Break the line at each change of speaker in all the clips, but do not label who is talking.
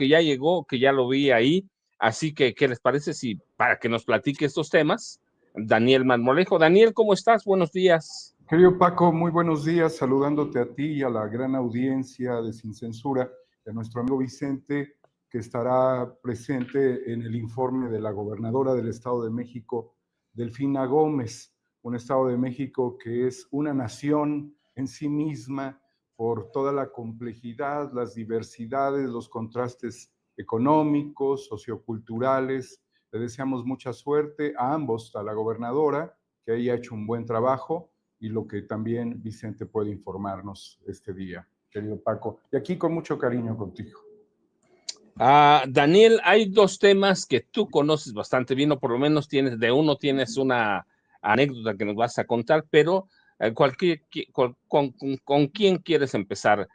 que ya llegó, que ya lo vi ahí. Así que, ¿qué les parece si para que nos platique estos temas, Daniel Marmolejo? Daniel, ¿cómo estás? Buenos días.
Querido Paco, muy buenos días, saludándote a ti y a la gran audiencia de Sin Censura, y a nuestro amigo Vicente, que estará presente en el informe de la gobernadora del Estado de México, Delfina Gómez, un Estado de México que es una nación en sí misma por toda la complejidad, las diversidades, los contrastes económicos, socioculturales. Le deseamos mucha suerte a ambos, a la gobernadora, que haya hecho un buen trabajo, y lo que también Vicente puede informarnos este día, querido Paco. Y aquí con mucho cariño contigo.
Daniel, hay dos temas que tú conoces bastante bien, o por lo menos tienes una anécdota que nos vas a contar, pero ¿con quién quieres empezar?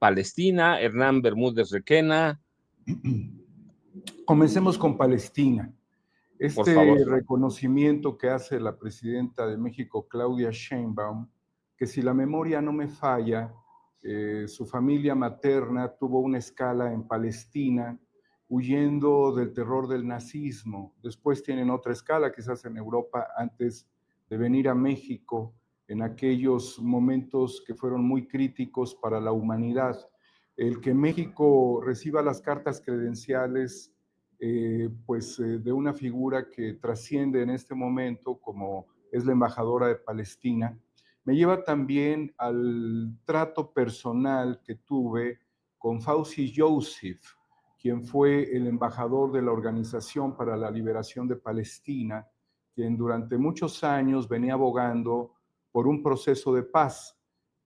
Palestina, Hernán Bermúdez Requena.
Comencemos con Palestina.
Por favor.
Reconocimiento que hace la presidenta de México, Claudia Sheinbaum, que si la memoria no me falla, su familia materna tuvo una escala en Palestina, huyendo del terror del nazismo. Después tienen otra escala, quizás en Europa, antes de venir a México, en aquellos momentos que fueron muy críticos para la humanidad. El que México reciba las cartas credenciales de una figura que trasciende en este momento, como es la embajadora de Palestina, me lleva también al trato personal que tuve con Fawzi Joseph, quien fue el embajador de la Organización para la Liberación de Palestina, quien durante muchos años venía abogando por un proceso de paz.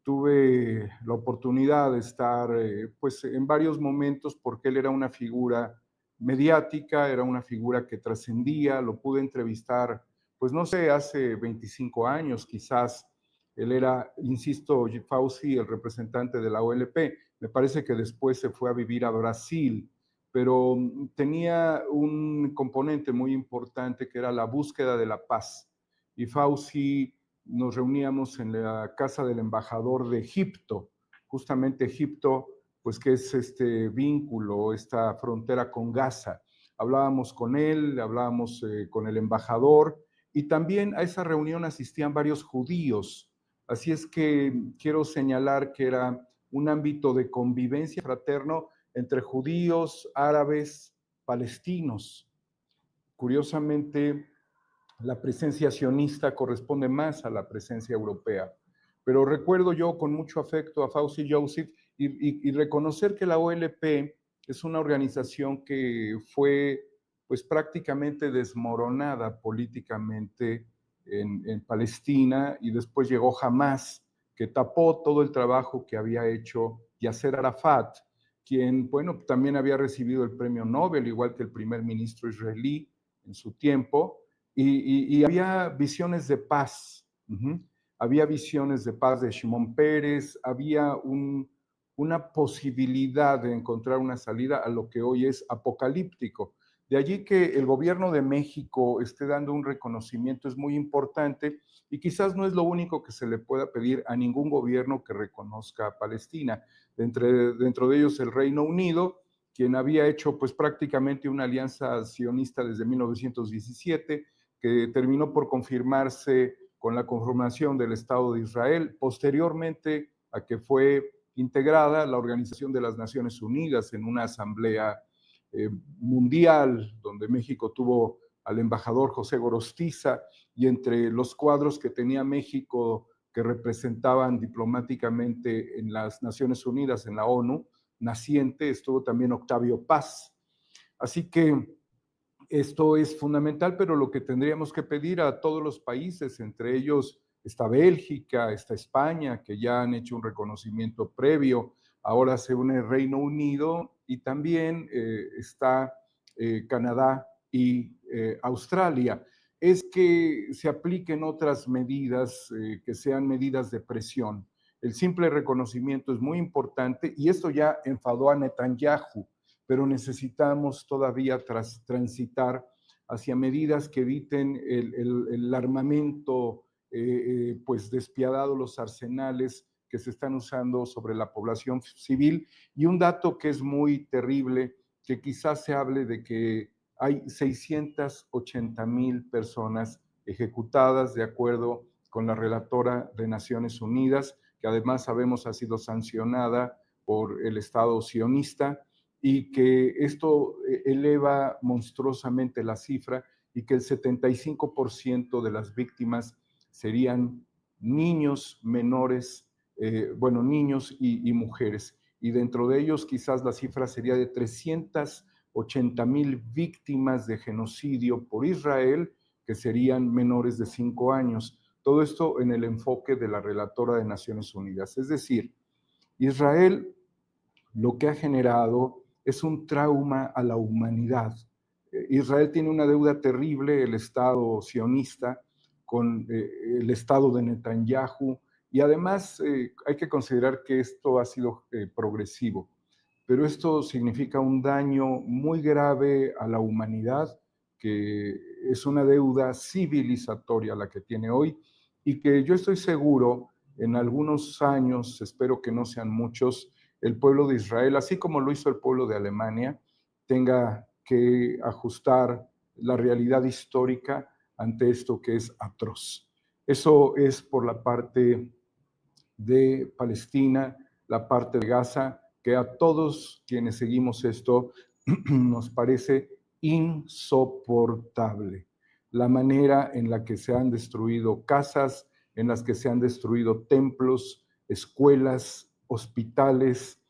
Tuve la oportunidad de estar en varios momentos porque él era una figura mediática, era una figura que trascendía, lo pude entrevistar, pues no sé, hace 25 años quizás. Él era, insisto, Fawzi, el representante de la OLP. Me parece que después se fue a vivir a Brasil, pero tenía un componente muy importante que era la búsqueda de la paz. Y Fawzi, nos reuníamos en la casa del embajador de Egipto, justamente Egipto, pues que es este vínculo, esta frontera con Gaza. Hablábamos con él, hablábamos con el embajador, y también a esa reunión asistían varios judíos. Así es que quiero señalar que era un ámbito de convivencia fraterno entre judíos, árabes, palestinos. Curiosamente, la presencia sionista corresponde más a la presencia europea. Pero recuerdo yo con mucho afecto a Fawzi Joseph y reconocer que la OLP es una organización que fue pues prácticamente desmoronada políticamente en Palestina, y después llegó Hamas, que tapó todo el trabajo que había hecho Yasser Arafat, quien, bueno, también había recibido el premio Nobel, igual que el primer ministro israelí en su tiempo, y había visiones de paz. Había visiones de paz de Shimon Peres, había una posibilidad de encontrar una salida a lo que hoy es apocalíptico. De allí que el gobierno de México esté dando un reconocimiento es muy importante, y quizás no es lo único que se le pueda pedir a ningún gobierno que reconozca a Palestina. Dentro de ellos el Reino Unido, quien había hecho pues prácticamente una alianza sionista desde 1917, que terminó por confirmarse con la conformación del Estado de Israel, posteriormente a que fue integrada la Organización de las Naciones Unidas en una asamblea mundial, donde México tuvo al embajador José Gorostiza, y entre los cuadros que tenía México que representaban diplomáticamente en las Naciones Unidas, en la ONU naciente, estuvo también Octavio Paz. Así que esto es fundamental, pero lo que tendríamos que pedir a todos los países, entre ellos está Bélgica, está España, que ya han hecho un reconocimiento previo, ahora se une el Reino Unido, y también está Canadá y Australia, es que se apliquen otras medidas que sean medidas de presión. El simple reconocimiento es muy importante, y esto ya enfadó a Netanyahu, pero necesitamos todavía transitar hacia medidas que eviten el armamento pues despiadado, los arsenales que se están usando sobre la población civil. Y un dato que es muy terrible, que quizás se hable de que hay 680,000 personas ejecutadas de acuerdo con la relatora de Naciones Unidas, que además sabemos ha sido sancionada por el Estado sionista, y que esto eleva monstruosamente la cifra y que el 75% de las víctimas serían niños menores, niños y mujeres. Y dentro de ellos quizás la cifra sería de 380,000 víctimas de genocidio por Israel, que serían menores de 5 años. Todo esto en el enfoque de la relatora de Naciones Unidas. Es decir, Israel lo que ha generado es un trauma a la humanidad. Israel tiene una deuda terrible, el Estado sionista, con el Estado de Netanyahu, y además hay que considerar que esto ha sido progresivo, pero esto significa un daño muy grave a la humanidad, que es una deuda civilizatoria la que tiene hoy, y que yo estoy seguro, en algunos años, espero que no sean muchos, el pueblo de Israel, así como lo hizo el pueblo de Alemania, tenga que ajustar la realidad histórica ante esto que es atroz. Eso es por la parte de Palestina, la parte de Gaza, que a todos quienes seguimos esto nos parece insoportable. La manera en la que se han destruido casas, en las que se han destruido templos, escuelas, hospitales,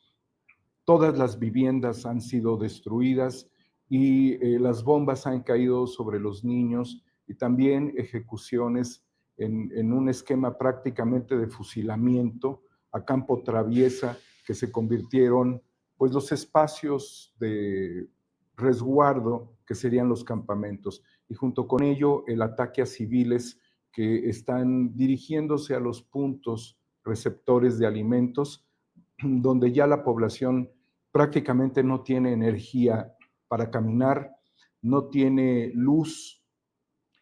todas las viviendas han sido destruidas y las bombas han caído sobre los niños, y también ejecuciones en un esquema prácticamente de fusilamiento a campo traviesa, que se convirtieron pues los espacios de resguardo que serían los campamentos, y junto con ello el ataque a civiles que están dirigiéndose a los puntos receptores de alimentos, donde ya la población prácticamente no tiene energía para caminar, no tiene luz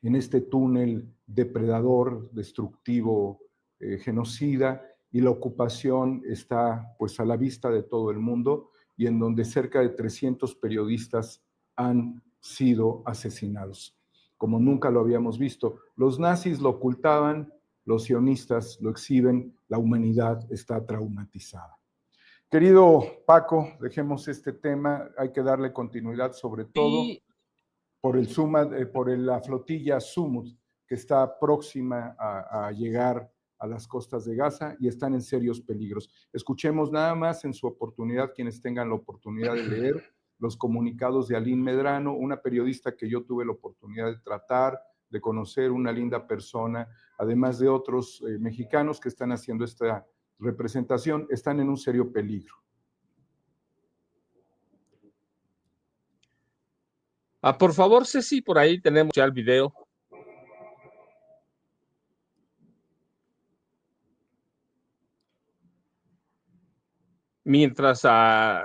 en este túnel depredador, destructivo, genocida, y la ocupación está pues a la vista de todo el mundo, y en donde cerca de 300 periodistas han sido asesinados, como nunca lo habíamos visto. Los nazis lo ocultaban, los sionistas lo exhiben, la humanidad está traumatizada. Querido Paco, dejemos este tema, hay que darle continuidad sobre todo por la flotilla Sumud, que está próxima a llegar a las costas de Gaza y están en serios peligros. Escuchemos nada más en su oportunidad, quienes tengan la oportunidad de leer los comunicados de Aline Medrano, una periodista que yo tuve la oportunidad de tratar, de conocer, una linda persona, además de otros mexicanos que están haciendo esta representación, están en un serio peligro.
Por favor, Ceci, por ahí tenemos ya el video. Mientras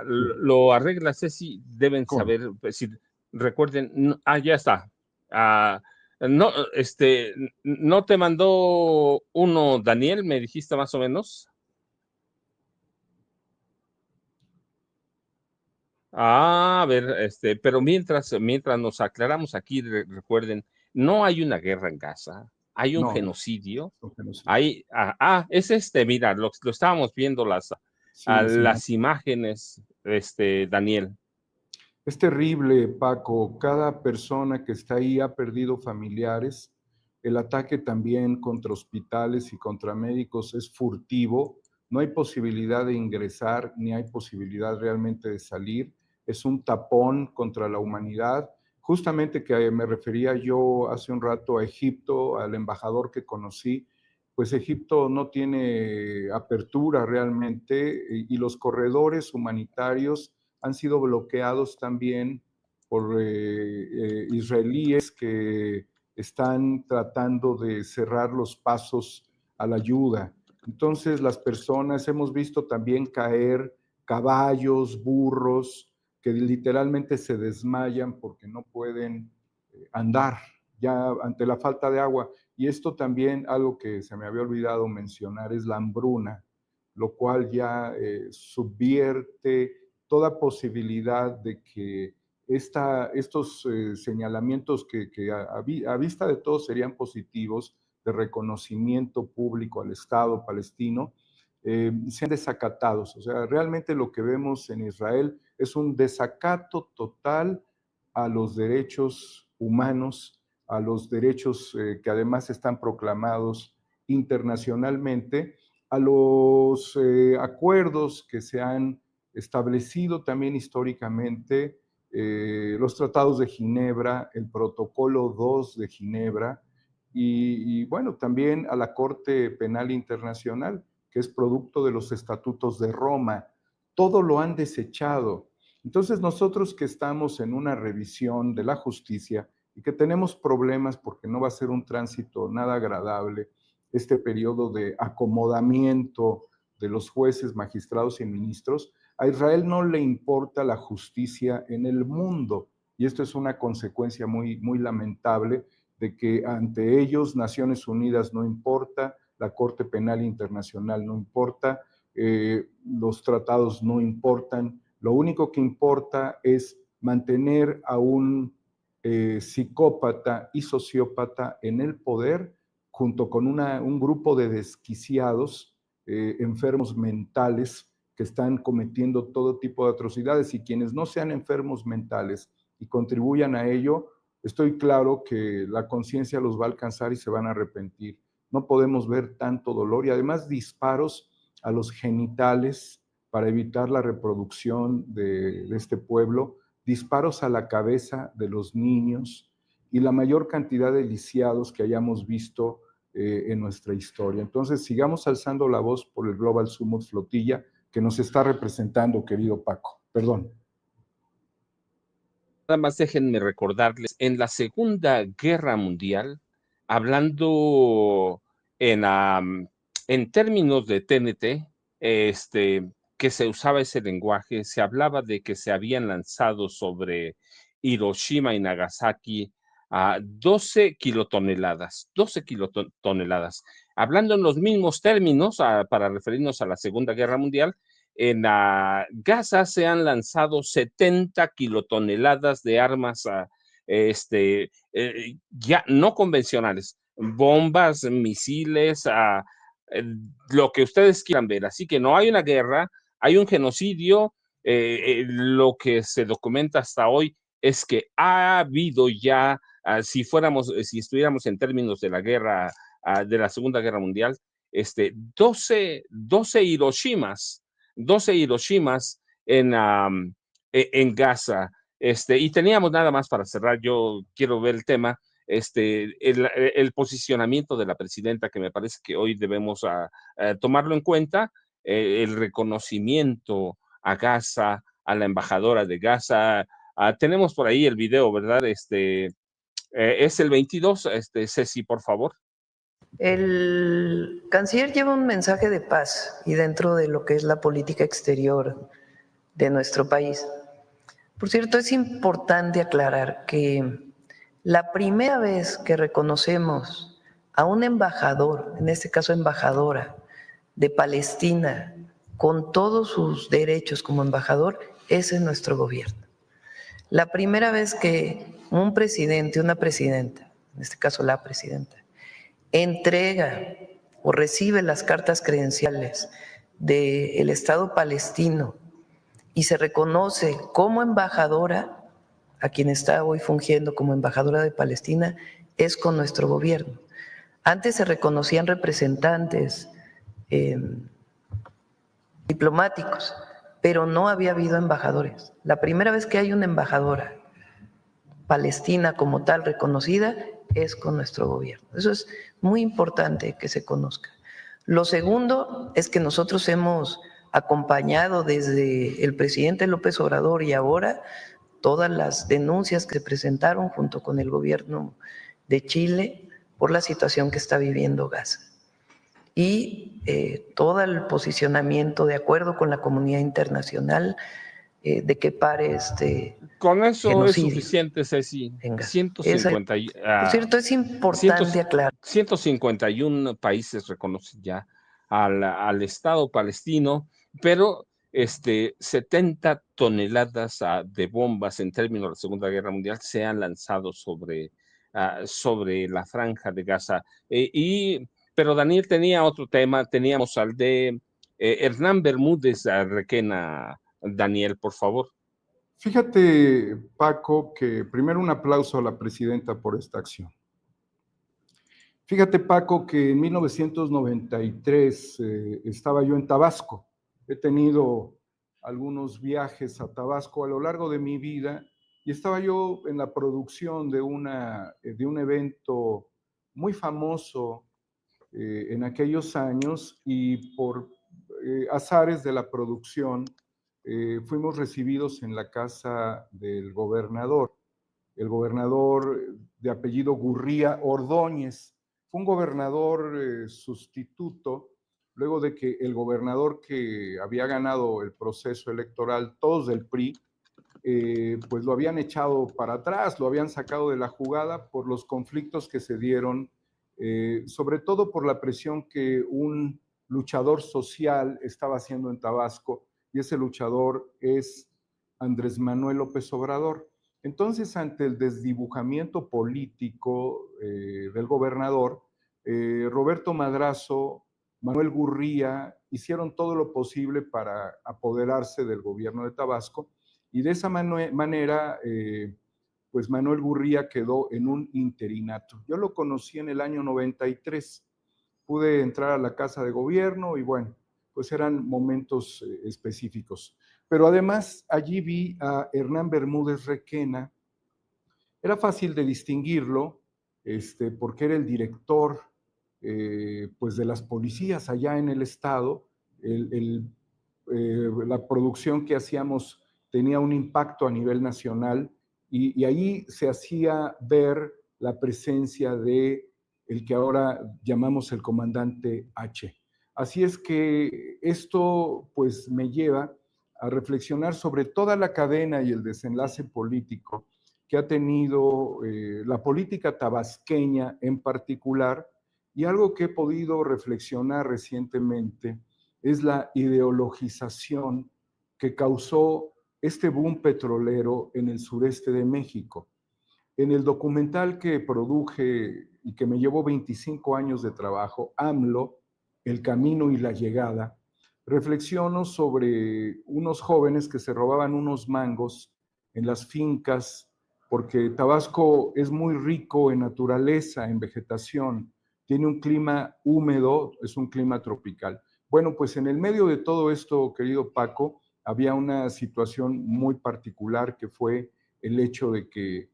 lo arregla Ceci, deben saber, si recuerden, ya está. No, ¿no te mandó uno Daniel? Me dijiste más o menos. A ver, pero mientras nos aclaramos aquí, recuerden, no hay una guerra en Gaza, hay un genocidio. Hay, es mira, lo estábamos viendo las imágenes, Daniel.
Es terrible, Paco. Cada persona que está ahí ha perdido familiares. El ataque también contra hospitales y contra médicos es furtivo. No hay posibilidad de ingresar ni hay posibilidad realmente de salir. Es un tapón contra la humanidad. Justamente que me refería yo hace un rato a Egipto, al embajador que conocí, pues Egipto no tiene apertura realmente, y los corredores humanitarios han sido bloqueados también por israelíes que están tratando de cerrar los pasos a la ayuda. Entonces las personas, hemos visto también caer caballos, burros, que literalmente se desmayan porque no pueden andar ya ante la falta de agua. Y esto también, algo que se me había olvidado mencionar, es la hambruna. lo cual ya subvierte toda posibilidad de que estos señalamientos que a vista de todos serían positivos, de reconocimiento público al Estado palestino, sean desacatados. O sea, realmente lo que vemos en Israel es un desacato total a los derechos humanos, a los derechos que además están proclamados internacionalmente, a los acuerdos que se han establecido también históricamente, los tratados de Ginebra, el protocolo 2 de Ginebra, y bueno, también a la Corte Penal Internacional, que es producto de los estatutos de Roma. Todo lo han desechado. Entonces nosotros que estamos en una revisión de la justicia y que tenemos problemas porque no va a ser un tránsito nada agradable, este periodo de acomodamiento de los jueces, magistrados y ministros, a Israel no le importa la justicia en el mundo. Y esto es una consecuencia muy, muy lamentable de que ante ellos Naciones Unidas no importa, la Corte Penal Internacional no importa, los tratados no importan. Lo único que importa es mantener a un psicópata y sociópata en el poder junto con un grupo de desquiciados, enfermos mentales que están cometiendo todo tipo de atrocidades, y quienes no sean enfermos mentales y contribuyan a ello, estoy claro que la conciencia los va a alcanzar y se van a arrepentir. No podemos ver tanto dolor y además disparos a los genitales para evitar la reproducción de este pueblo, disparos a la cabeza de los niños y la mayor cantidad de lisiados que hayamos visto en nuestra historia. Entonces, sigamos alzando la voz por el Global Summit Flotilla que nos está representando, querido Paco. Perdón.
Nada más déjenme recordarles, en la Segunda Guerra Mundial, hablando en términos de TNT, que se usaba ese lenguaje, se hablaba de que se habían lanzado sobre Hiroshima y Nagasaki a 12 kilotoneladas, 12 kilotoneladas. Hablando en los mismos términos, para referirnos a la Segunda Guerra Mundial, en Gaza se han lanzado 70 kilotoneladas de armas ya no convencionales, bombas, misiles, lo que ustedes quieran ver. Así que no hay una guerra, hay un genocidio. Lo que se documenta hasta hoy es que ha habido ya, si estuviéramos en términos de la guerra, de la Segunda Guerra Mundial, 12 Hiroshimas, 12 Hiroshimas en Gaza. Y teníamos nada más para cerrar, yo quiero ver el tema, el posicionamiento de la presidenta, que me parece que hoy debemos tomarlo en cuenta, el reconocimiento a Gaza, a la embajadora de Gaza. Tenemos por ahí el video, ¿verdad? Es el 22, Ceci, por favor.
El canciller lleva un mensaje de paz y dentro de lo que es la política exterior de nuestro país. Por cierto, es importante aclarar que la primera vez que reconocemos a un embajador, en este caso embajadora de Palestina, con todos sus derechos como embajador, es en nuestro gobierno. La primera vez que un presidente, una presidenta, en este caso la presidenta, entrega o recibe las cartas credenciales del Estado palestino y se reconoce como embajadora, a quien está hoy fungiendo como embajadora de Palestina, es con nuestro gobierno. Antes se reconocían representantes diplomáticos, pero no había habido embajadores. La primera vez que hay una embajadora palestina como tal reconocida es con nuestro gobierno. Eso es muy importante que se conozca. Lo segundo es que nosotros hemos acompañado desde el presidente López Obrador y ahora todas las denuncias que se presentaron junto con el gobierno de Chile por la situación que está viviendo Gaza. Y todo el posicionamiento de acuerdo con la comunidad internacional de que pare
con eso
genocidio.
Es suficiente, Ceci.
150, por cierto, es importante aclarar.
151 países reconocen ya al Estado palestino, pero 70 toneladas de bombas en términos de la Segunda Guerra Mundial se han lanzado sobre la Franja de Gaza. Pero Daniel tenía otro tema, teníamos al de Hernán Bermúdez Requena. Daniel, por favor.
Fíjate, Paco, que primero un aplauso a la presidenta por esta acción. Fíjate, Paco, que en 1993 estaba yo en Tabasco. He tenido algunos viajes a Tabasco a lo largo de mi vida y estaba yo en la producción de un evento muy famoso en aquellos años, y por azares de la producción fuimos recibidos en la casa del gobernador. El gobernador de apellido Gurría Ordóñez fue un gobernador sustituto, luego de que el gobernador que había ganado el proceso electoral, todos del PRI, pues lo habían echado para atrás, lo habían sacado de la jugada por los conflictos que se dieron, sobre todo por la presión que un luchador social estaba haciendo en Tabasco, y ese luchador es Andrés Manuel López Obrador. Entonces, ante el desdibujamiento político del gobernador, Roberto Madrazo, Manuel Gurría hicieron todo lo posible para apoderarse del gobierno de Tabasco, y de esa manera, pues Manuel Gurría quedó en un interinato. Yo lo conocí en el año 93, pude entrar a la Casa de Gobierno y bueno, pues eran momentos específicos. Pero además allí vi a Hernán Bermúdez Requena. Era fácil de distinguirlo, porque era el director pues de las policías allá en el estado. La producción que hacíamos tenía un impacto a nivel nacional, y ahí se hacía ver la presencia de el que ahora llamamos el comandante H. Así es que esto pues me lleva a reflexionar sobre toda la cadena y el desenlace político que ha tenido la política tabasqueña en particular, y algo que he podido reflexionar recientemente es la ideologización que causó este boom petrolero en el sureste de México. En el documental que produje y que me llevó 25 años de trabajo, AMLO, El Camino y la Llegada, reflexiono sobre unos jóvenes que se robaban unos mangos en las fincas, porque Tabasco es muy rico en naturaleza, en vegetación, tiene un clima húmedo, es un clima tropical. Bueno, pues en el medio de todo esto, querido Paco, había una situación muy particular, que fue el hecho de que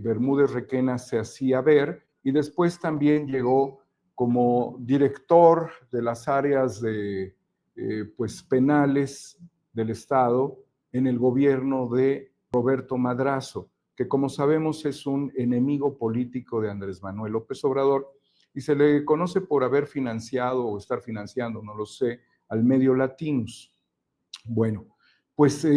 Bermúdez Requena se hacía ver, y después también llegó como director de las áreas de pues penales del Estado en el gobierno de Roberto Madrazo, que como sabemos es un enemigo político de Andrés Manuel López Obrador, y se le conoce por haber financiado o estar financiando, no lo sé, al medio Latinus. Bueno, pues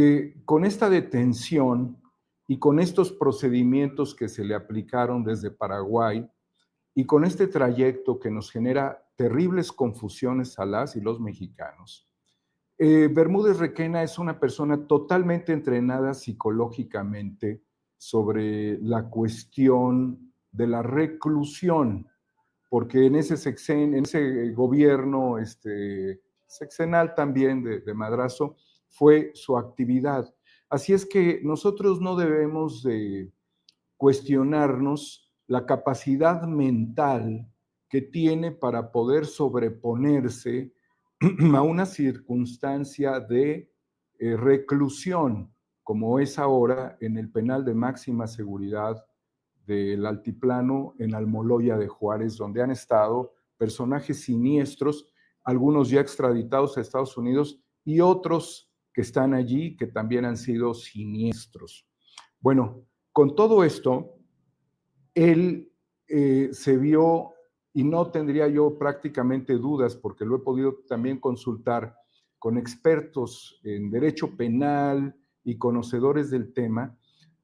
con esta detención y con estos procedimientos que se le aplicaron desde Paraguay, y con este trayecto que nos genera terribles confusiones a las y los mexicanos, Bermúdez Requena es una persona totalmente entrenada psicológicamente sobre la cuestión de la reclusión, porque en ese gobierno sexenal también de Madrazo fue su actividad. Así es que nosotros no debemos de cuestionarnos la capacidad mental que tiene para poder sobreponerse a una circunstancia de reclusión, como es ahora en el penal de máxima seguridad del Altiplano en Almoloya de Juárez, donde han estado personajes siniestros, algunos ya extraditados a Estados Unidos y otros que están allí que también han sido siniestros. Bueno, con todo esto, él se vio, y no tendría yo prácticamente dudas, porque lo he podido también consultar con expertos en derecho penal y conocedores del tema,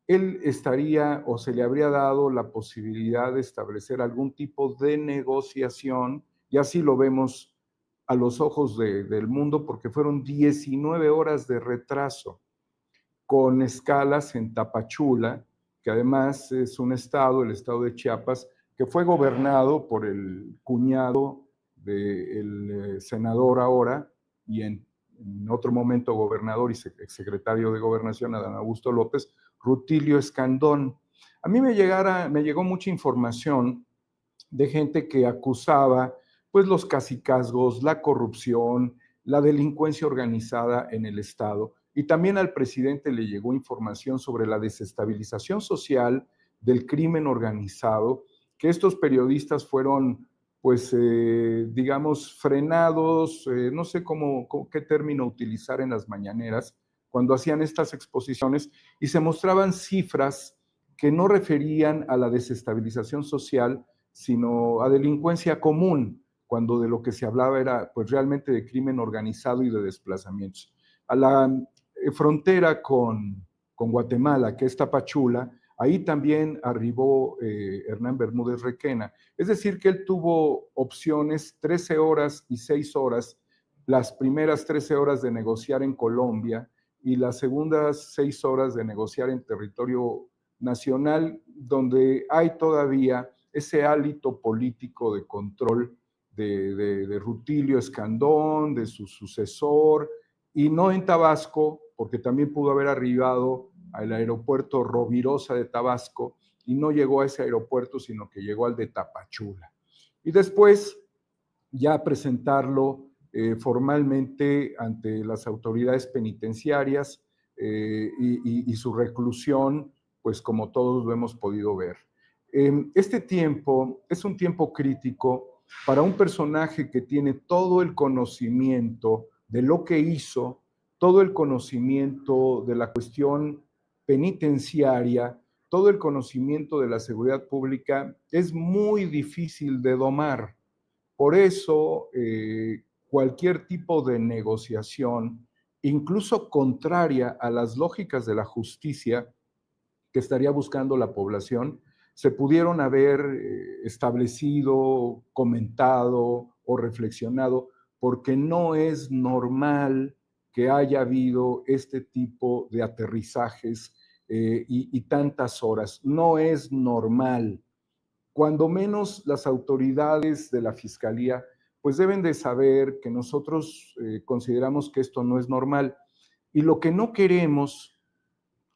él estaría o se le habría dado la posibilidad de establecer algún tipo de negociación, y así lo vemos a los ojos del mundo porque fueron 19 horas de retraso, con escalas en Tapachula, que además es un estado, el estado de Chiapas, que fue gobernado por el cuñado del senador ahora, y en otro momento gobernador y secretario de Gobernación, Adán Augusto López, Rutilio Escandón. A mí me llegó mucha información de gente que acusaba pues los cacicazgos, la corrupción, la delincuencia organizada en el estado, y también al presidente le llegó información sobre la desestabilización social del crimen organizado, que estos periodistas fueron, pues, digamos, frenados, no sé qué término utilizar en las mañaneras, cuando hacían estas exposiciones, y se mostraban cifras que no referían a la desestabilización social, sino a delincuencia común, cuando de lo que se hablaba era pues realmente de crimen organizado y de desplazamientos. A la frontera con Guatemala, que es Tapachula, ahí también arribó Hernán Bermúdez Requena. Es decir, que él tuvo opciones 13 horas y 6 horas, las primeras 13 horas de negociar en Colombia y las segundas 6 horas de negociar en territorio nacional, donde hay todavía ese hálito político de control de Rutilio Escandón, de su sucesor, y no en Tabasco, porque también pudo haber arribado al aeropuerto Rovirosa de Tabasco, y no llegó a ese aeropuerto, sino que llegó al de Tapachula. Y después ya presentarlo formalmente ante las autoridades penitenciarias y su reclusión, pues como todos lo hemos podido ver. Este tiempo es un tiempo crítico para un personaje que tiene todo el conocimiento de lo que hizo, todo el conocimiento de la cuestión penitenciaria, todo el conocimiento de la seguridad pública. Es muy difícil de domar. Por eso, cualquier tipo de negociación, incluso contraria a las lógicas de la justicia que estaría buscando la población, se pudieron haber establecido, comentado o reflexionado, porque no es normal que haya habido este tipo de aterrizajes y tantas horas. No es normal. Cuando menos las autoridades de la Fiscalía pues deben de saber que nosotros consideramos que esto no es normal. Y lo que no queremos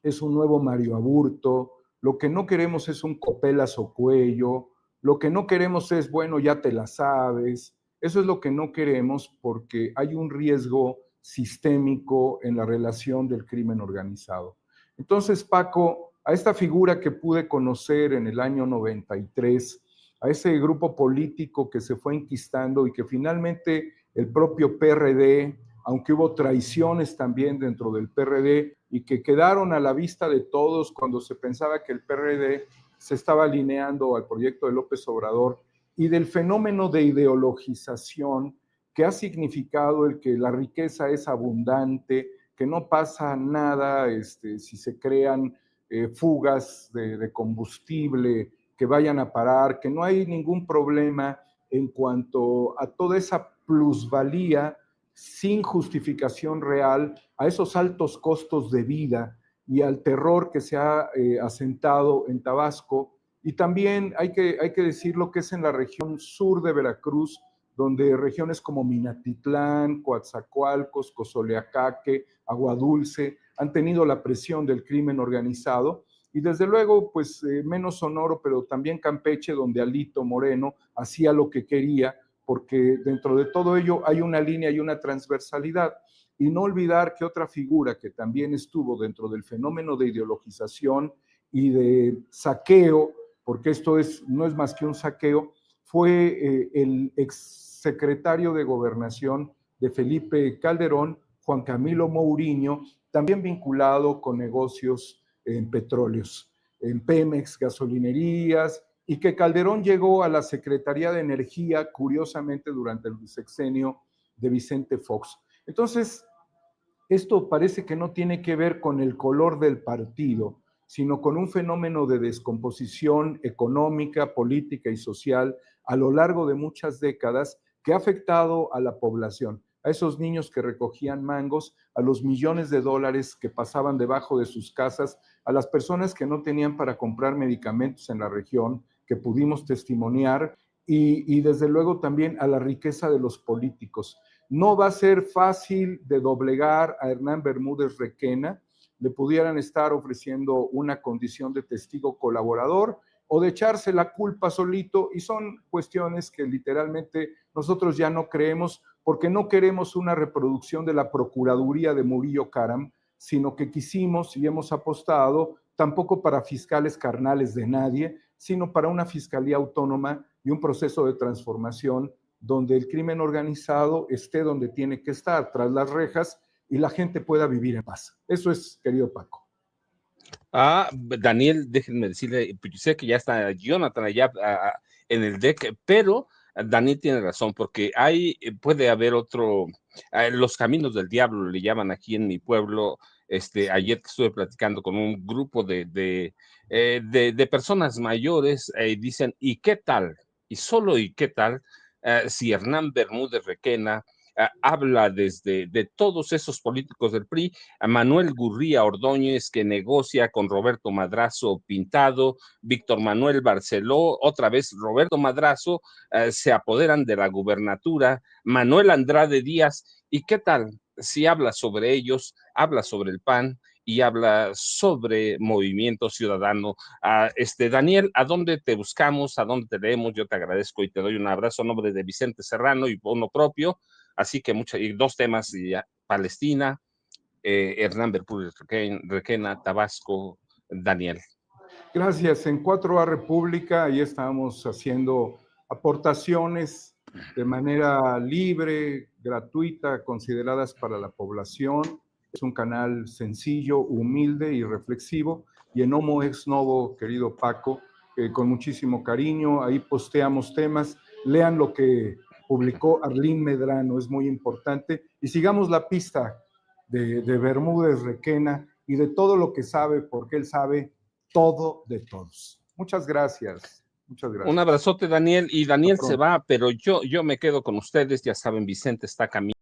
es un nuevo Mario Aburto, lo que no queremos es un Copelas o Cuello, lo que no queremos es, bueno, ya te la sabes. Eso es lo que no queremos porque hay un riesgo sistémico en la relación del crimen organizado. Entonces, Paco, a esta figura que pude conocer en el año 93, a ese grupo político que se fue enquistando y que finalmente el propio PRD, aunque hubo traiciones también dentro del PRD y que quedaron a la vista de todos cuando se pensaba que el PRD se estaba alineando al proyecto de López Obrador, y del fenómeno de ideologización que ha significado el que la riqueza es abundante, que no pasa nada si se crean fugas de combustible que vayan a parar, que no hay ningún problema en cuanto a toda esa plusvalía sin justificación real, a esos altos costos de vida y al terror que se ha asentado en Tabasco. Y también hay que decir lo que es en la región sur de Veracruz, donde regiones como Minatitlán, Coatzacoalcos, Cozoleacaque, Aguadulce han tenido la presión del crimen organizado. Y desde luego, pues menos Sonoro, pero también Campeche, donde Alito Moreno hacía lo que quería, porque dentro de todo ello hay una línea y una transversalidad. Y no olvidar que otra figura que también estuvo dentro del fenómeno de ideologización y de saqueo, porque esto no es más que un saqueo, fue el exsecretario de Gobernación de Felipe Calderón, Juan Camilo Mourinho, también vinculado con negocios en petróleos, en Pemex, gasolinerías, y que Calderón llegó a la Secretaría de Energía, curiosamente, durante el sexenio de Vicente Fox. Entonces, esto parece que no tiene que ver con el color del partido, sino con un fenómeno de descomposición económica, política y social a lo largo de muchas décadas que ha afectado a la población, a esos niños que recogían mangos, a los millones de dólares que pasaban debajo de sus casas, a las personas que no tenían para comprar medicamentos en la región, que pudimos testimoniar, y desde luego también a la riqueza de los políticos. No va a ser fácil de doblegar a Hernán Bermúdez Requena. Le pudieran estar ofreciendo una condición de testigo colaborador o de echarse la culpa solito, y son cuestiones que literalmente nosotros ya no creemos, porque no queremos una reproducción de la Procuraduría de Murillo Karam, sino que quisimos y hemos apostado tampoco para fiscales carnales de nadie, sino para una fiscalía autónoma y un proceso de transformación donde el crimen organizado esté donde tiene que estar, tras las rejas, y la gente pueda vivir en paz. Eso es, querido Paco.
Daniel, déjenme decirle, yo sé que ya está Jonathan allá en el deck, pero Daniel tiene razón, porque puede haber otro, los caminos del diablo le llaman aquí en mi pueblo. Ayer que estuve platicando con un grupo de personas mayores, dicen, ¿y qué tal? Y solo ¿y qué tal? Si Hernán Bermúdez Requena habla de todos esos políticos del PRI, a Manuel Gurría Ordóñez, que negocia con Roberto Madrazo Pintado, Víctor Manuel Barceló, otra vez Roberto Madrazo, se apoderan de la gubernatura, Manuel Andrade Díaz, ¿y qué tal? Si habla sobre ellos, habla sobre el PAN y habla sobre Movimiento Ciudadano. Daniel, ¿a dónde te buscamos? ¿A dónde te leemos? Yo te agradezco y te doy un abrazo a nombre de Vicente Serrano y uno propio. Así que dos temas, ya, Palestina, Hernán Bermúdez Requena, Tabasco, Daniel.
Gracias. En 4A República, ahí estamos haciendo aportaciones de manera libre, gratuita, consideradas para la población. Es un canal sencillo, humilde y reflexivo. Y en Homo Ex Novo, querido Paco, con muchísimo cariño, ahí posteamos temas. Lean lo que publicó Arlín Medrano, es muy importante. Y sigamos la pista de Bermúdez Requena y de todo lo que sabe, porque él sabe todo de todos. Muchas gracias. Muchas gracias.
Un abrazote, Daniel. Y Daniel se va, pero yo me quedo con ustedes. Ya saben, Vicente está caminando.